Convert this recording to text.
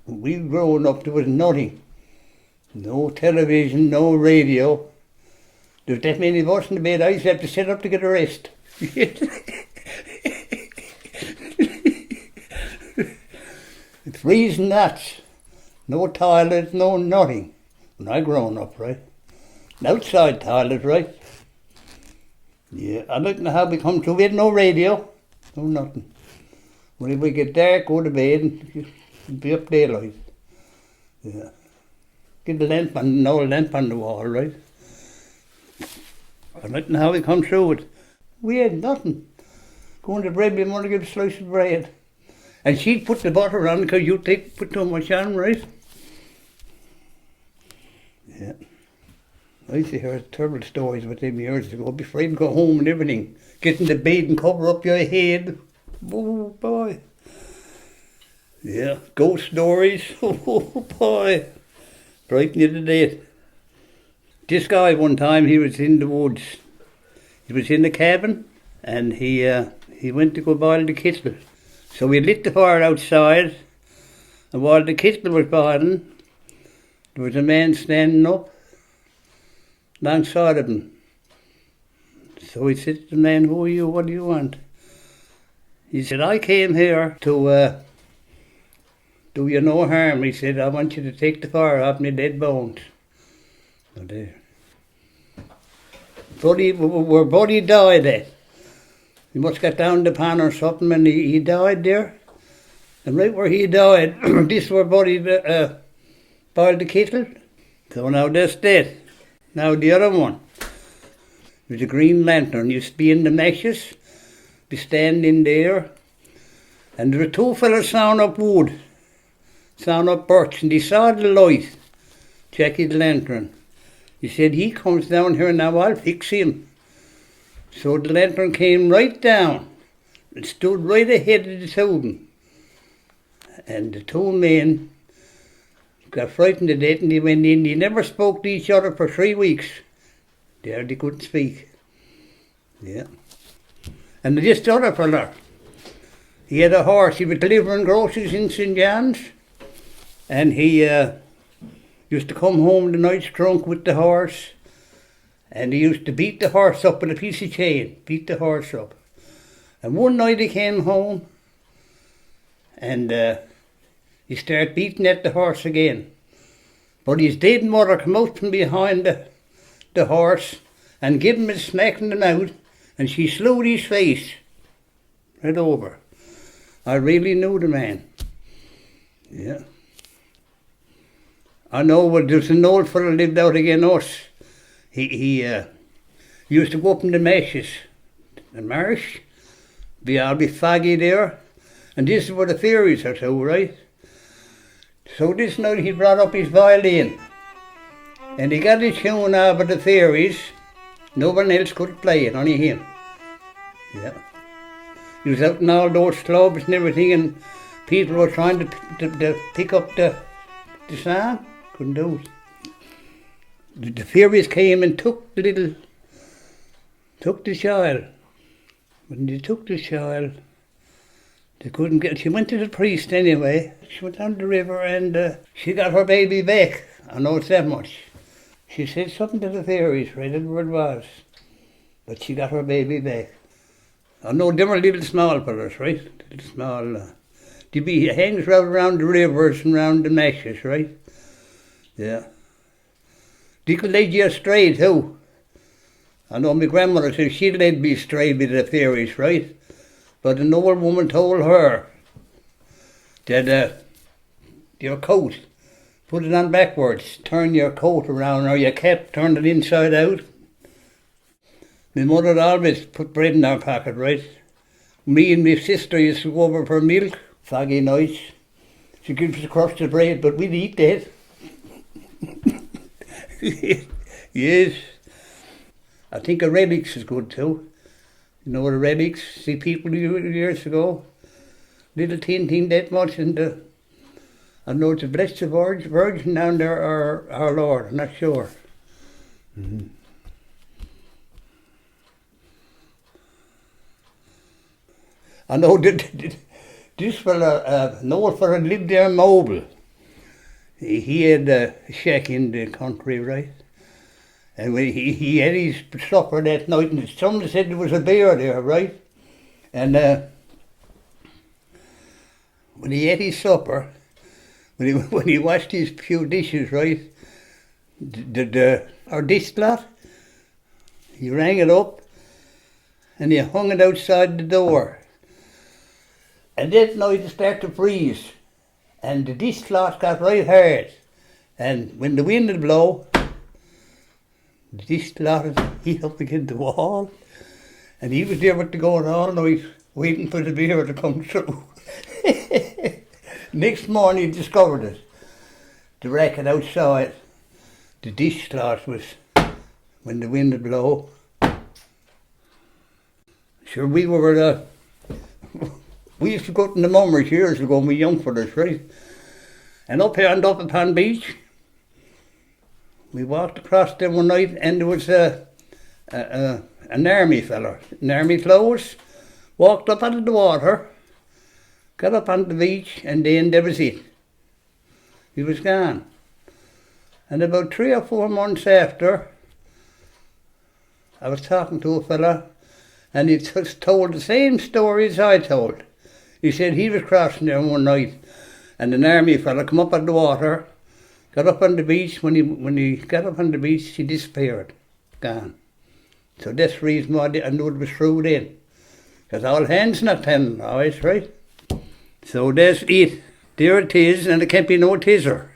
We growing up, there was nothing. No television, no radio. There was that many of us in the bed, I used to have to sit up to get a rest. It's freezing nuts. No toilet, no nothing. When I grown up, right? An outside toilet, right? Yeah, I don't know how we come through. We had no radio, no nothing. When we get dark, go to bed and be up daylight. Yeah. Get the lamp on, an old lamp on the wall, right? I don't know how we come through it. We had nothing. Going to bread, we want to get a slice of bread. And she'd put the butter on because you put too much on, right? Yeah. I used to hear terrible stories about them years ago. I'd be afraid to go home and everything. Get in the bed and cover up your head. Oh boy. Yeah, ghost stories. Oh boy. Frighten you to death. This guy one time, he was in the woods. He was in the cabin and he went to go boil the kettle. So we lit the fire outside, and while the kettle was boiling, there was a man standing up alongside of him. So he said to the man, "Who are you? What do you want?" He said, "I came here to do you no harm." He said, "I want you to take the fire off my dead bones." Oh dear. Where Buddy died at. He must have got down the pan or something and he died there. And right where he died, this where Buddy boiled the kettle. So now that's that. Now the other one. It was a green lantern. Used to be in the meshes. Be standing there. And there were two fellas sawing up wood. Sawing up birch. And they saw the light. Jackie's lantern. He said, "He comes down here now, I'll fix him." So the lantern came right down and stood right ahead of the two of them. And the two men got frightened to death and they went in. They never spoke to each other for 3 weeks. There they couldn't speak. Yeah. And this other fella, he had a horse. He was delivering groceries in St. John's. And he used to come home the nights drunk with the horse. And he used to beat the horse up with a piece of chain. Beat the horse up. And one night he came home and he started beating at the horse again. But his dead mother came out from behind the horse and gave him a smack in the mouth and she slew his face right over. I really knew the man. Yeah. I know, well, there's an old fellow lived out again us. He used to go up in the meshes, the marsh, be all be foggy there, and this is where the fairies are too, right? So this night he brought up his violin, and he got his tune out of the fairies. No one else could play it, only him. Yeah. He was out in all those clubs and everything, and people were trying to pick up the song, couldn't do it. The fairies came and took the child. When they took the child, they couldn't get. She went to the priest anyway. She went down the river and she got her baby back. I know it's that much. She said something to the fairies, right? I don't know what it was, but she got her baby back. I know they were little small fellas, right? Little small. They'd be hangs right around the rivers and around the meshes, right? Yeah. They could lead you astray too. I know my grandmother said she led me astray with the fairies, right? But an old woman told her that your coat, put it on backwards, turn your coat around or your cap, turn it inside out. My mother always put bread in our pocket, right? Me and my sister used to go over for milk, foggy nights. She gives us a crust of bread, but we'd eat that. Yes. I think a relics is good too. You know what a relics? See people years ago, little tin that much, and I know it's a Blessed Virgin down there or our Lord, I'm not sure. Mm-hmm. I know that this fella, an old fella lived there in Mobile. he had a shack in the country, right? And when he had his supper that night, and somebody said there was a bear there, right? And when he ate his supper, when he washed his few dishes, right, our dish cloth, he rang it up and he hung it outside the door. And that night it started to freeze, and the dish cloth got right hard. And when the wind would blow, the dish cloth heat up against the wall, and he was there with the going all night, waiting for the beer to come through. Next morning he discovered it. The racket outside, the dish cloth was, when the wind would blow. Sure, we used to go to the mummers years ago when we were young fellas, right? And up here and up upon beach, we walked across there one night, and there was an army fella in army clothes, walked up out of the water, got up on the beach, and then that was it. He was gone. And about 3 or 4 months after, I was talking to a fella, and he just told the same story as I told. He said he was crossing there one night, and an army fella come up out of the water, got up on the beach. When he got up on the beach, he disappeared, gone. So that's the reason why I knew it was true then. Because all hands not telling, always, right? So that's it. There it is, and it can't be no tizzer.